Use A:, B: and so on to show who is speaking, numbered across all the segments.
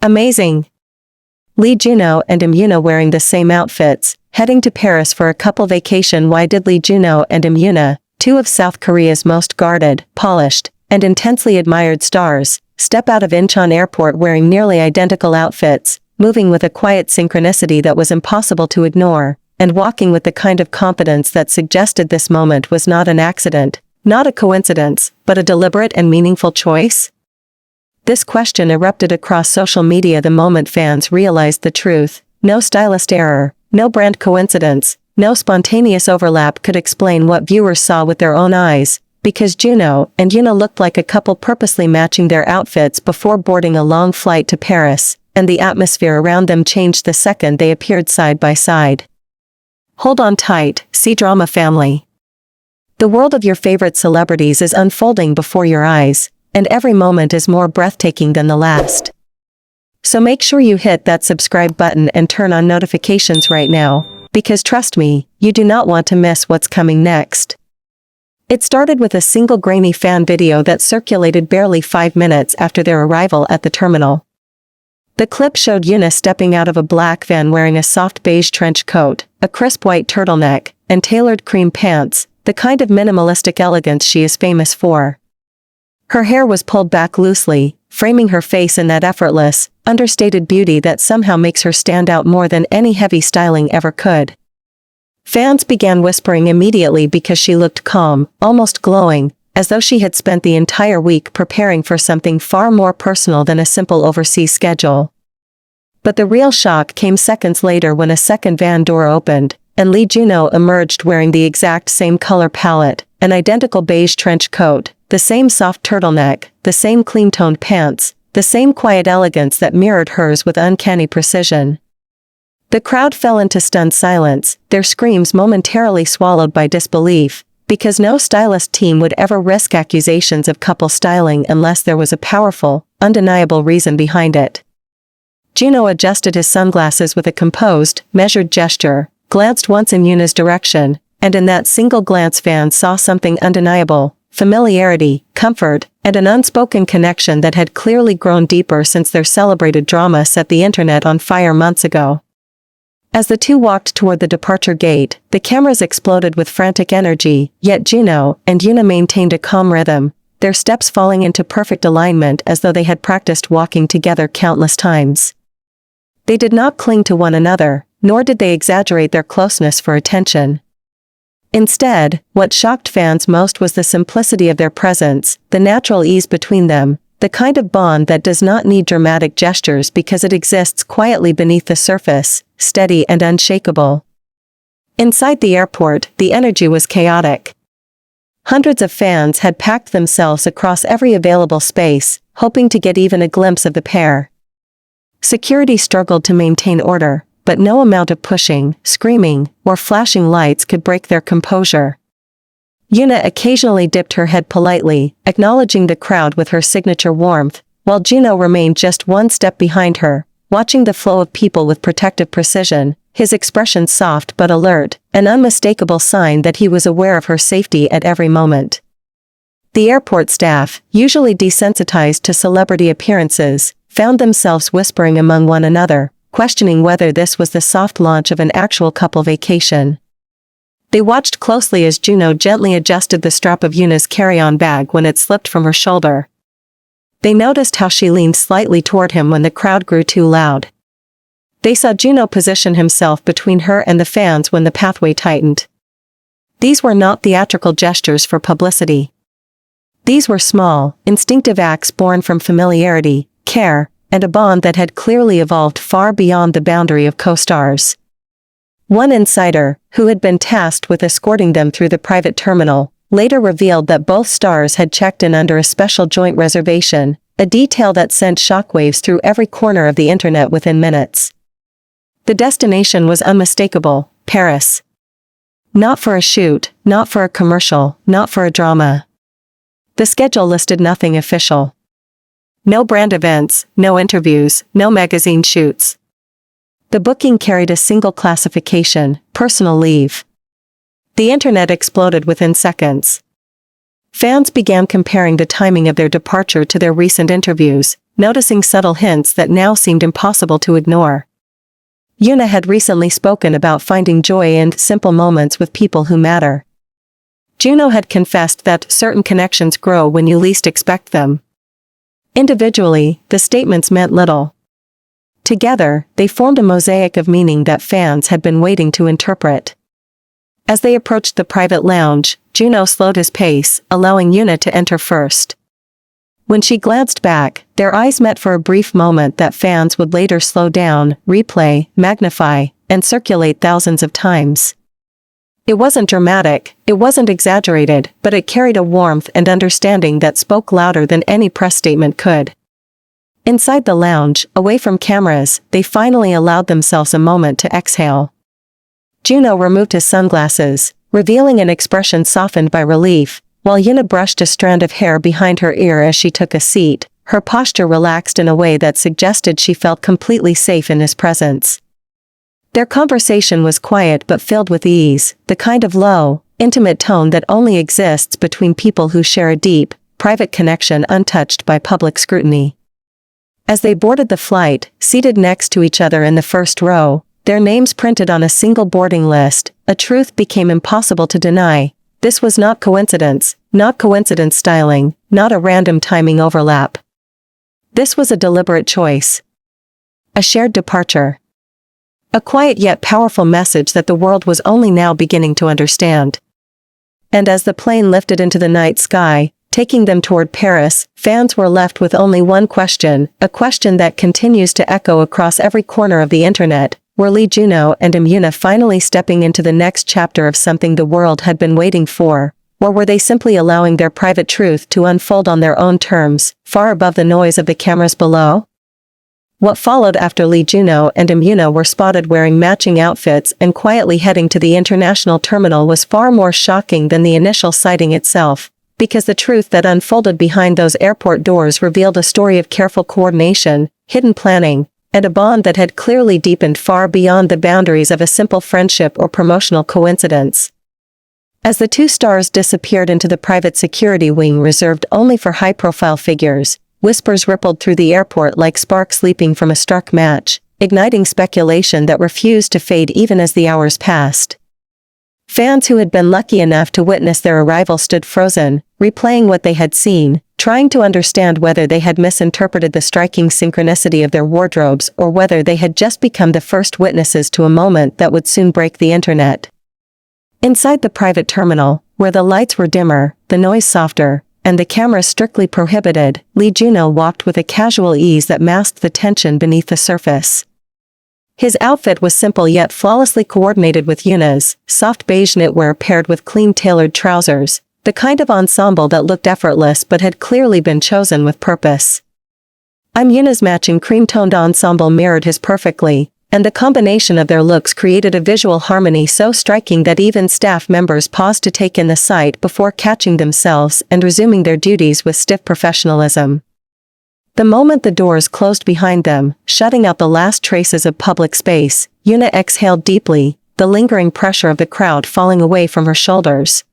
A: Amazing! Junho and Yoona wearing the same outfits, heading to Paris for a couple vacation. Why did Junho and Yoona, two of South Korea's most guarded, polished, and intensely admired stars, step out of Incheon airport wearing nearly identical outfits, moving with a quiet synchronicity that was impossible to ignore, and walking with the kind of confidence that suggested this moment was not an accident, not a coincidence, but a deliberate and meaningful choice? This question erupted across social media the moment fans realized the truth. No stylist error, no brand coincidence, no spontaneous overlap could explain what viewers saw with their own eyes, because Junho and Yoona looked like a couple purposely matching their outfits before boarding a long flight to Paris, and the atmosphere around them changed the second they appeared side by side. Hold on tight, C-drama family. The world of your favorite celebrities is unfolding before your eyes, and every moment is more breathtaking than the last. So make sure you hit that subscribe button and turn on notifications right now, because trust me, you do not want to miss what's coming next. It started with a single grainy fan video that circulated barely 5 minutes after their arrival at the terminal. The clip showed Yoona stepping out of a black van wearing a soft beige trench coat, a crisp white turtleneck, and tailored cream pants, the kind of minimalistic elegance she is famous for. Her hair was pulled back loosely, framing her face in that effortless, understated beauty that somehow makes her stand out more than any heavy styling ever could. Fans began whispering immediately because she looked calm, almost glowing, as though she had spent the entire week preparing for something far more personal than a simple overseas schedule. But the real shock came seconds later when a second van door opened, and Junho emerged wearing the exact same color palette, an identical beige trench coat, the same soft turtleneck, the same clean-toned pants, the same quiet elegance that mirrored hers with uncanny precision. The crowd fell into stunned silence, their screams momentarily swallowed by disbelief, because no stylist team would ever risk accusations of couple styling unless there was a powerful, undeniable reason behind it. Junho adjusted his sunglasses with a composed, measured gesture, glanced once in Yoona's direction, and in that single glance fans saw something undeniable: familiarity, comfort, and an unspoken connection that had clearly grown deeper since their celebrated drama set the internet on fire months ago. As the two walked toward the departure gate, the cameras exploded with frantic energy, yet Junho and Yoona maintained a calm rhythm, their steps falling into perfect alignment as though they had practiced walking together countless times. They did not cling to one another, nor did they exaggerate their closeness for attention. Instead, what shocked fans most was the simplicity of their presence, the natural ease between them, the kind of bond that does not need dramatic gestures because it exists quietly beneath the surface, steady and unshakable. Inside the airport, the energy was chaotic. Hundreds of fans had packed themselves across every available space, hoping to get even a glimpse of the pair. Security struggled to maintain order, but no amount of pushing, screaming, or flashing lights could break their composure. Yoona occasionally dipped her head politely, acknowledging the crowd with her signature warmth, while Junho remained just one step behind her, watching the flow of people with protective precision, his expression soft but alert, an unmistakable sign that he was aware of her safety at every moment. The airport staff, usually desensitized to celebrity appearances, found themselves whispering among one another, questioning whether this was the soft launch of an actual couple vacation. They watched closely as Junho gently adjusted the strap of Yoona's carry-on bag when it slipped from her shoulder. They noticed how she leaned slightly toward him when the crowd grew too loud. They saw Junho position himself between her and the fans when the pathway tightened. These were not theatrical gestures for publicity. These were small, instinctive acts born from familiarity, care, and a bond that had clearly evolved far beyond the boundary of co-stars. One insider, who had been tasked with escorting them through the private terminal, later revealed that both stars had checked in under a special joint reservation, a detail that sent shockwaves through every corner of the internet within minutes. The destination was unmistakable: Paris. Not for a shoot, not for a commercial, not for a drama. The schedule listed nothing official. No brand events, no interviews, no magazine shoots. The booking carried a single classification: personal leave. The internet exploded within seconds. Fans began comparing the timing of their departure to their recent interviews, noticing subtle hints that now seemed impossible to ignore. Yoona had recently spoken about finding joy in simple moments with people who matter. Junho had confessed that certain connections grow when you least expect them. Individually, the statements meant little. Together, they formed a mosaic of meaning that fans had been waiting to interpret. As they approached the private lounge, Junho slowed his pace, allowing Yoona to enter first. When she glanced back, their eyes met for a brief moment that fans would later slow down, replay, magnify, and circulate thousands of times. It wasn't dramatic, it wasn't exaggerated, but it carried a warmth and understanding that spoke louder than any press statement could. Inside the lounge, away from cameras, they finally allowed themselves a moment to exhale. Junho removed his sunglasses, revealing an expression softened by relief, while Yoona brushed a strand of hair behind her ear as she took a seat, her posture relaxed in a way that suggested she felt completely safe in his presence. Their conversation was quiet but filled with ease, the kind of low, intimate tone that only exists between people who share a deep, private connection untouched by public scrutiny. As they boarded the flight, seated next to each other in the first row, their names printed on a single boarding list, a truth became impossible to deny. This was not coincidence styling, not a random timing overlap. This was a deliberate choice. A shared departure. A quiet yet powerful message that the world was only now beginning to understand. And as the plane lifted into the night sky, taking them toward Paris, fans were left with only one question, a question that continues to echo across every corner of the internet. Were Junho and Yoona finally stepping into the next chapter of something the world had been waiting for, or were they simply allowing their private truth to unfold on their own terms, far above the noise of the cameras below? What followed after Junho and Yoona were spotted wearing matching outfits and quietly heading to the international terminal was far more shocking than the initial sighting itself, because the truth that unfolded behind those airport doors revealed a story of careful coordination, hidden planning, and a bond that had clearly deepened far beyond the boundaries of a simple friendship or promotional coincidence. As the two stars disappeared into the private security wing reserved only for high-profile figures, whispers rippled through the airport like sparks leaping from a struck match, igniting speculation that refused to fade even as the hours passed. Fans who had been lucky enough to witness their arrival stood frozen, replaying what they had seen, trying to understand whether they had misinterpreted the striking synchronicity of their wardrobes or whether they had just become the first witnesses to a moment that would soon break the internet. Inside the private terminal, where the lights were dimmer, the noise softer, and the camera strictly prohibited, Junho walked with a casual ease that masked the tension beneath the surface. His outfit was simple yet flawlessly coordinated with Yoona's, soft beige knitwear paired with clean tailored trousers, the kind of ensemble that looked effortless but had clearly been chosen with purpose. Yoona's matching cream-toned ensemble mirrored his perfectly, and the combination of their looks created a visual harmony so striking that even staff members paused to take in the sight before catching themselves and resuming their duties with stiff professionalism. The moment the doors closed behind them, shutting out the last traces of public space, Yoona exhaled deeply, the lingering pressure of the crowd falling away from her shoulders.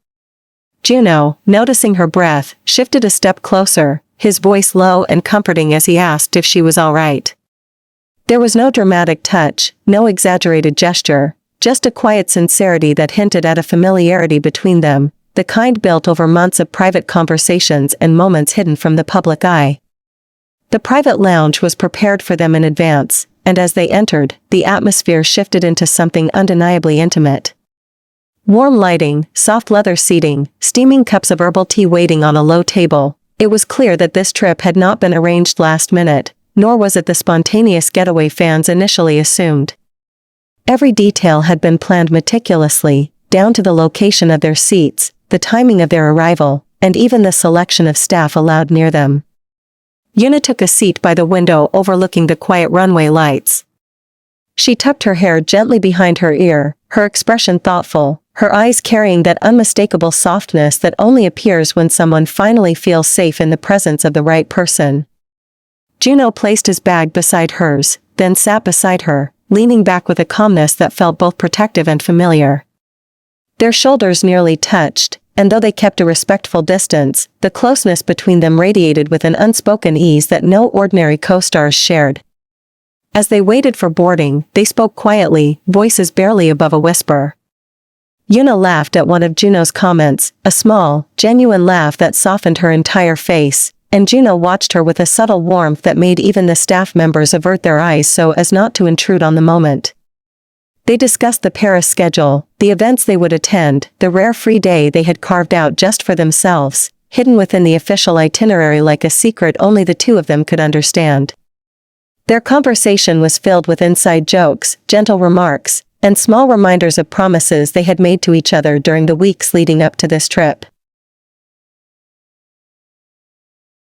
A: Junho, noticing her breath, shifted a step closer, his voice low and comforting as he asked if she was all right. There was no dramatic touch, no exaggerated gesture, just a quiet sincerity that hinted at a familiarity between them, the kind built over months of private conversations and moments hidden from the public eye. The private lounge was prepared for them in advance, and as they entered, the atmosphere shifted into something undeniably intimate. Warm lighting, soft leather seating, steaming cups of herbal tea waiting on a low table. It was clear that this trip had not been arranged last minute, nor was it the spontaneous getaway fans initially assumed. Every detail had been planned meticulously, down to the location of their seats, the timing of their arrival, and even the selection of staff allowed near them. Yoona took a seat by the window overlooking the quiet runway lights. She tucked her hair gently behind her ear, her expression thoughtful, her eyes carrying that unmistakable softness that only appears when someone finally feels safe in the presence of the right person. Junho placed his bag beside hers, then sat beside her, leaning back with a calmness that felt both protective and familiar. Their shoulders nearly touched, and though they kept a respectful distance, the closeness between them radiated with an unspoken ease that no ordinary co-stars shared. As they waited for boarding, they spoke quietly, voices barely above a whisper. Yoona laughed at one of Junho's comments, a small, genuine laugh that softened her entire face, and Junho watched her with a subtle warmth that made even the staff members avert their eyes so as not to intrude on the moment. They discussed the Paris schedule, the events they would attend, the rare free day they had carved out just for themselves, hidden within the official itinerary like a secret only the two of them could understand. Their conversation was filled with inside jokes, gentle remarks, and small reminders of promises they had made to each other during the weeks leading up to this trip.